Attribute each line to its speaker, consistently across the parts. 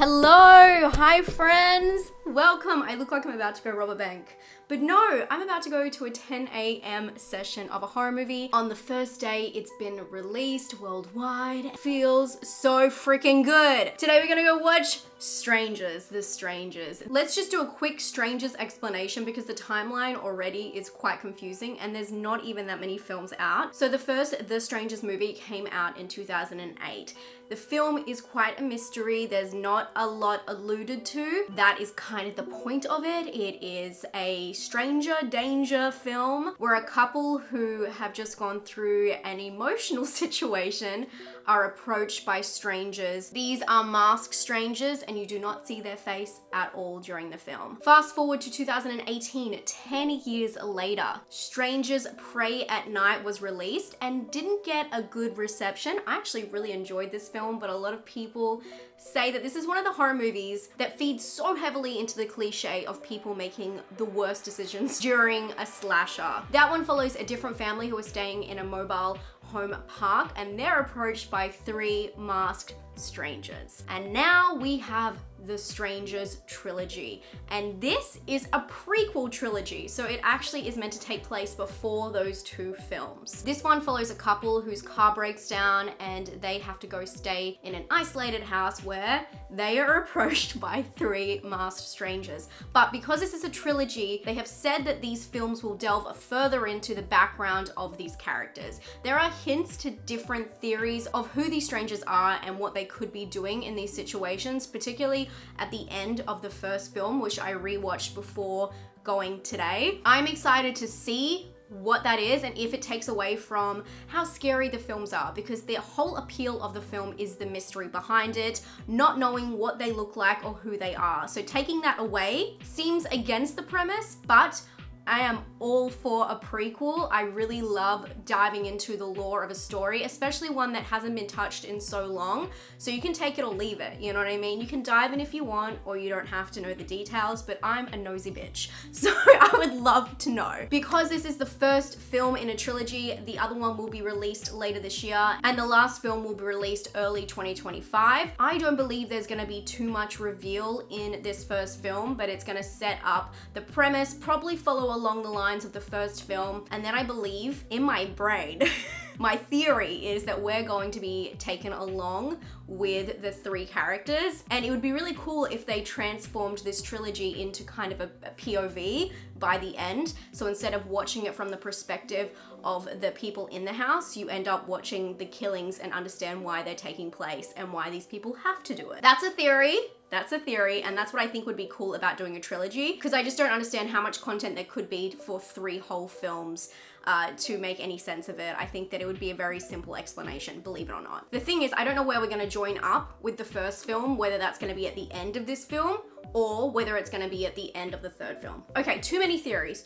Speaker 1: Hello, hi friends, welcome. I look like I'm about to go rob a bank, but no, I'm about to go to a 10 a.m. session of a horror movie. On the first day it's been released worldwide. It feels so freaking good. Today we're gonna go watch Strangers, The Strangers. Let's just do a quick Strangers explanation because the timeline already is quite confusing and there's not even that many films out. So the first The Strangers movie came out in 2008. The film is quite a mystery. There's not a lot alluded to. That is kind of the point of it. It is a stranger danger film where a couple who have just gone through an emotional situation are approached by strangers. These are masked strangers and you do not see their face at all during the film. Fast forward to 2018, 10 years later, Strangers Prey at Night was released and didn't get a good reception. I actually really enjoyed this film, but a lot of people say that this is one of the horror movies that feeds so heavily into the cliche of people making the worst decisions during a slasher. That one follows a different family who are staying in a mobile home park and they're approached by three masked strangers. And now we have the Strangers trilogy. And this is a prequel trilogy, so it actually is meant to take place before those two films. This one follows a couple whose car breaks down and they have to go stay in an isolated house where they are approached by three masked strangers. But because this is a trilogy, they have said that these films will delve further into the background of these characters. There are hints to different theories of who these strangers are and what they could be doing in these situations, particularly at the end of the first film, which I rewatched before going today. I'm excited to see what that is and if it takes away from how scary the films are, because the whole appeal of the film is the mystery behind it, not knowing what they look like or who they are. So taking that away seems against the premise, but I am all for a prequel. I really love diving into the lore of a story, especially one that hasn't been touched in so long. So you can take it or leave it, you know what I mean? You can dive in if you want, or you don't have to know the details, but I'm a nosy bitch. So I would love to know. Because this is the first film in a trilogy, the other one will be released later this year, and the last film will be released early 2025. I don't believe there's gonna be too much reveal in this first film, but it's gonna set up the premise, probably follow along the lines of the first film, and then I believe in my brain my theory is that we're going to be taken along with the three characters, and it would be really cool if they transformed this trilogy into kind of a POV by the end. So instead of watching it from the perspective of the people in the house, you end up watching the killings and understand why they're taking place and why these people have to do it. That's a theory. That's a theory, and that's what I think would be cool about doing a trilogy, because I just don't understand how much content there could be for three whole films to make any sense of it. I think that it would be a very simple explanation, believe it or not. The thing is, I don't know where we're gonna join up with the first film, whether that's gonna be at the end of this film or whether it's gonna be at the end of the third film. Okay, too many theories,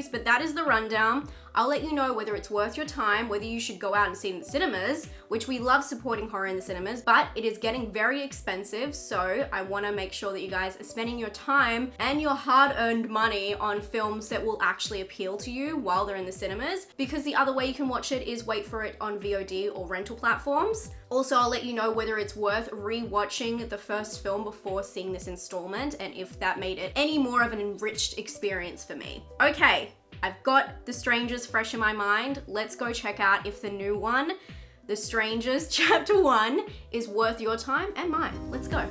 Speaker 1: but that is the rundown. I'll let you know whether it's worth your time, whether you should go out and see it in the cinemas, which we love supporting horror in the cinemas, but it is getting very expensive, so I wanna make sure that you guys are spending your time and your hard-earned money on films that will actually appeal to you while they're in the cinemas, because the other way you can watch it is wait for it on VOD or rental platforms. Also, I'll let you know whether it's worth re-watching the first film before seeing this installment, and if that made it any more of an enriched experience for me. Okay, I've got The Strangers fresh in my mind. Let's go check out if the new one, The Strangers Chapter 1, is worth your time and mine. Let's go.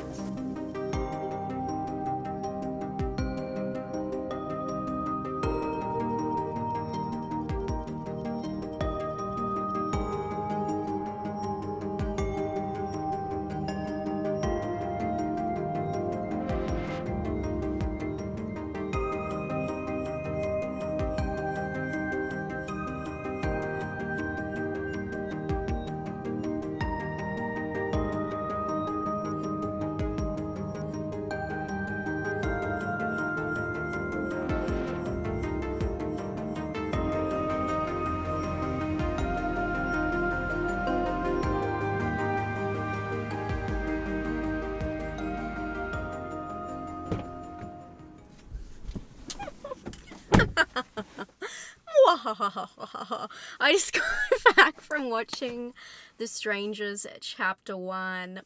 Speaker 1: I just got back from watching The Strangers Chapter 1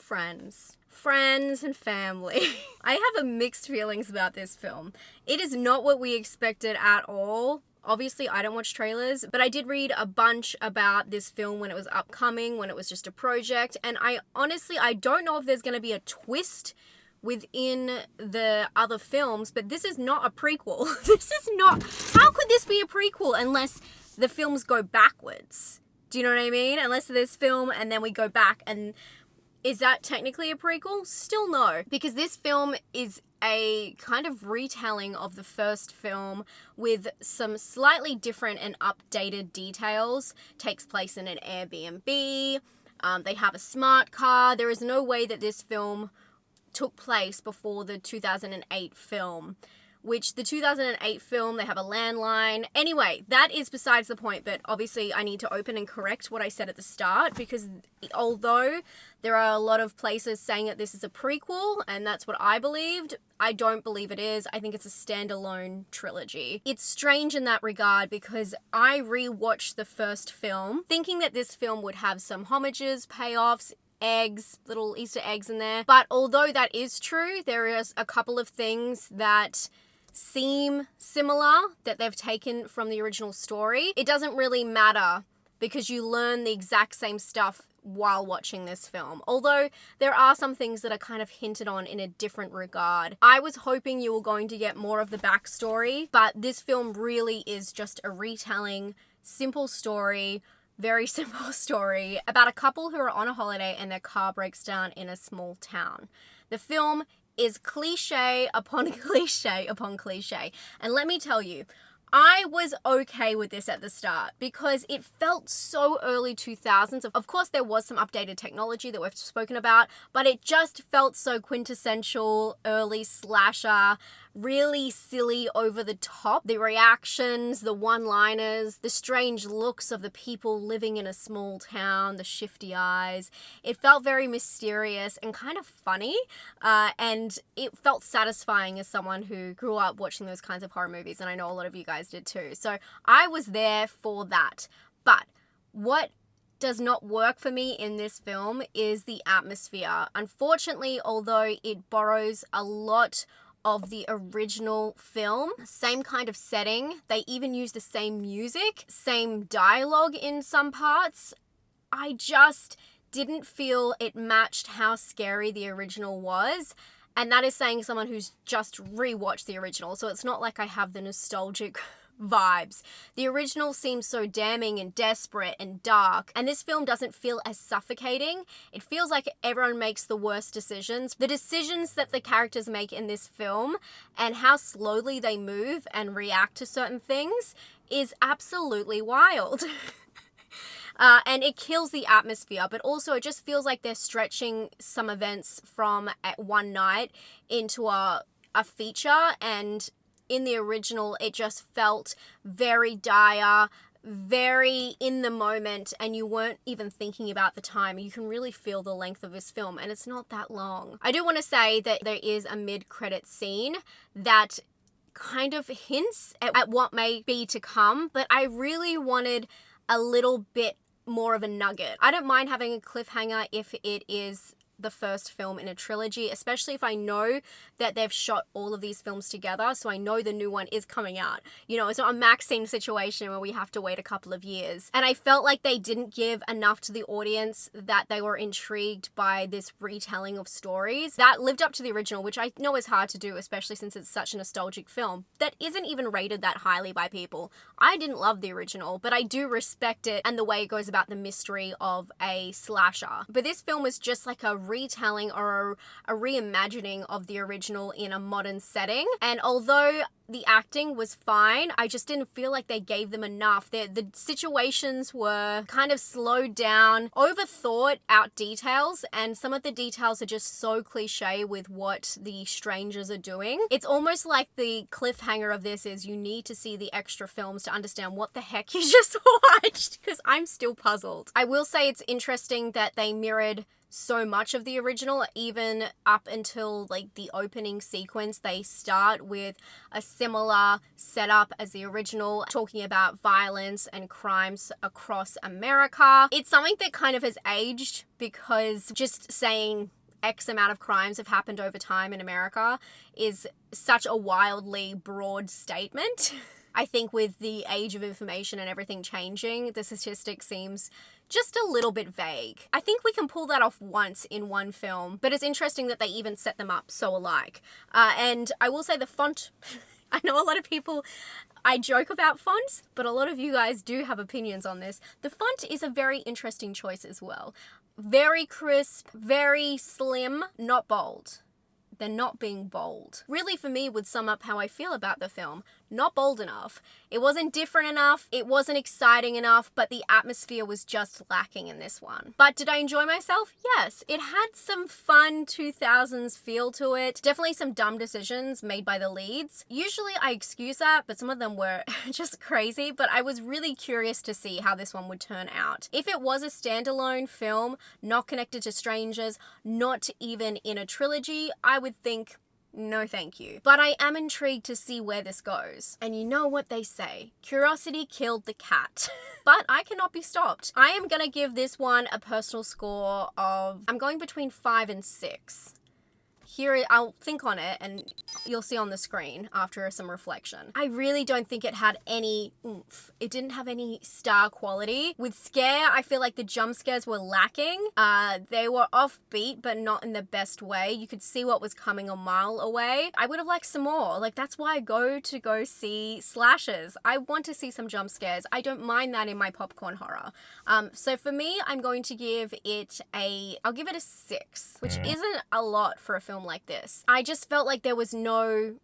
Speaker 1: friends and family. I have a mixed feelings about this film. It is not what we expected at all. Obviously, I don't watch trailers, but I did read a bunch about this film when it was upcoming, when it was just a project, and I don't know if there's going to be a twist within the other films, but this is not a prequel. How could this be a prequel unless the films go backwards? Do you know what I mean? Unless there's film and then we go back, and is that technically a prequel? Still no, because this film is a kind of retelling of the first film with some slightly different and updated details. Takes place in an Airbnb. They have a smart car. There is no way that this film took place before the 2008 film, which the 2008 film, they have a landline. Anyway, that is besides the point, but obviously I need to open and correct what I said at the start, because although there are a lot of places saying that this is a prequel, and that's what I believed, I don't believe it is. I think it's a standalone trilogy. It's strange in that regard because I rewatched the first film thinking that this film would have some homages, payoffs, eggs, little Easter eggs in there. But although that is true, there is a couple of things that seem similar that they've taken from the original story. It doesn't really matter because you learn the exact same stuff while watching this film. Although there are some things that are kind of hinted on in a different regard. I was hoping you were going to get more of the backstory, but this film really is just a retelling, simple story, very simple story about a couple who are on a holiday and their car breaks down in a small town. The film is cliche upon cliche upon cliche. And let me tell you, I was okay with this at the start because it felt so early 2000s. Of course, there was some updated technology that we've spoken about, but it just felt so quintessential early slasher, really silly, over the top. The reactions, the one-liners, the strange looks of the people living in a small town, the shifty eyes. It felt very mysterious and kind of funny, and it felt satisfying as someone who grew up watching those kinds of horror movies, and I know a lot of you guys did too. So I was there for that. But what does not work for me in this film is the atmosphere. Unfortunately, although it borrows a lot of the original film, same kind of setting, they even use the same music, same dialogue in some parts, I just didn't feel it matched how scary the original was. And that is saying someone who's just rewatched the original, so it's not like I have the nostalgic vibes. The original seems so damning and desperate and dark, and this film doesn't feel as suffocating. It feels like everyone makes the worst decisions. The decisions that the characters make in this film and how slowly they move and react to certain things is absolutely wild. And it kills the atmosphere, but also it just feels like they're stretching some events from at one night into a feature, and in the original it just felt very dire, very in the moment, and you weren't even thinking about the time. You can really feel the length of this film, and it's not that long. I do want to say that there is a mid-credit scene that kind of hints at what may be to come, but I really wanted a little bit more of a nugget. I don't mind having a cliffhanger if it is the first film in a trilogy, especially if I know that they've shot all of these films together, so I know the new one is coming out. You know, it's not a Maxine situation where we have to wait a couple of years. And I felt like they didn't give enough to the audience that they were intrigued by this retelling of stories that lived up to the original, which I know is hard to do, especially since it's such a nostalgic film that isn't even rated that highly by people. I didn't love the original, but I do respect it and the way it goes about the mystery of a slasher. But this film was just like a retelling or a reimagining of the original in a modern setting. And although the acting was fine, I just didn't feel like they gave them enough. The situations were kind of slowed down, overthought out details, and some of the details are just so cliche with what the strangers are doing. It's almost like the cliffhanger of this is you need to see the extra films to understand what the heck you just watched, because I'm still puzzled. I will say it's interesting that they mirrored so much of the original, even up until like the opening sequence. They start with a similar setup as the original, talking about violence and crimes across America. It's something that kind of has aged, because just saying X amount of crimes have happened over time in America is such a wildly broad statement. I think with the age of information and everything changing, the statistic seems just a little bit vague. I think we can pull that off once in one film, but it's interesting that they even set them up so alike. And I will say the font, I know a lot of people, I joke about fonts, but a lot of you guys do have opinions on this. The font is a very interesting choice as well. Very crisp, very slim, not bold. They're not being bold. Really, for me, would sum up how I feel about the film. Not bold enough. It wasn't different enough. It wasn't exciting enough, but the atmosphere was just lacking in this one. But did I enjoy myself? Yes. It had some fun 2000s feel to it. Definitely some dumb decisions made by the leads. Usually I excuse that, but some of them were just crazy. But I was really curious to see how this one would turn out. If it was a standalone film, not connected to strangers, not even in a trilogy, I would think, no thank you. But I am intrigued to see where this goes. And you know what they say, curiosity killed the cat. But I cannot be stopped. I am gonna give this one a personal score of, I'm going between 5 and 6. Here, I'll think on it and you'll see on the screen after some reflection. I really don't think it had any oomph. It didn't have any star quality. With scare, I feel like the jump scares were lacking. They were offbeat, but not in the best way. You could see what was coming a mile away. I would have liked some more. Like, that's why I go see slashers. I want to see some jump scares. I don't mind that in my popcorn horror. So for me, I'm going to give it I'll give it a 6, which isn't a lot for a film like this. I just felt like there was no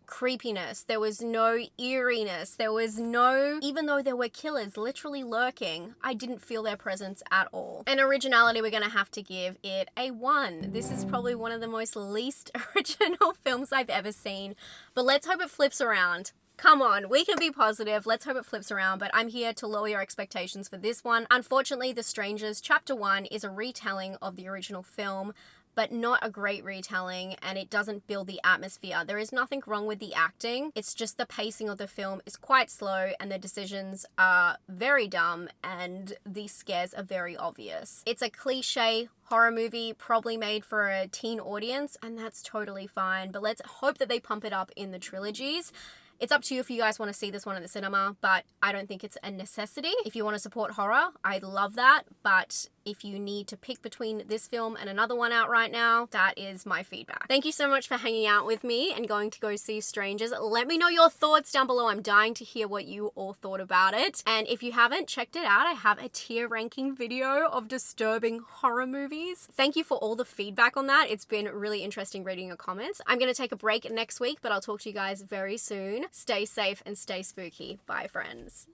Speaker 1: creepiness, there was no eeriness, there was no, even though there were killers literally lurking, I didn't feel their presence at all. And originality, we're gonna have to give it a 1. This is probably one of the most least original films I've ever seen, but let's hope it flips around. Come on, we can be positive. Let's hope it flips around, but I'm here to lower your expectations for this one. Unfortunately, The Strangers Chapter 1 is a retelling of the original film, but not a great retelling, and it doesn't build the atmosphere. There is nothing wrong with the acting. It's just the pacing of the film is quite slow, and the decisions are very dumb, and the scares are very obvious. It's a cliche horror movie, probably made for a teen audience, and that's totally fine, but let's hope that they pump it up in the trilogies. It's up to you if you guys want to see this one in the cinema, but I don't think it's a necessity. If you want to support horror, I love that, but if you need to pick between this film and another one out right now, that is my feedback. Thank you so much for hanging out with me and going to go see Strangers. Let me know your thoughts down below. I'm dying to hear what you all thought about it. And if you haven't checked it out, I have a tier ranking video of disturbing horror movies. Thank you for all the feedback on that. It's been really interesting reading your comments. I'm going to take a break next week, but I'll talk to you guys very soon. Stay safe and stay spooky. Bye, friends.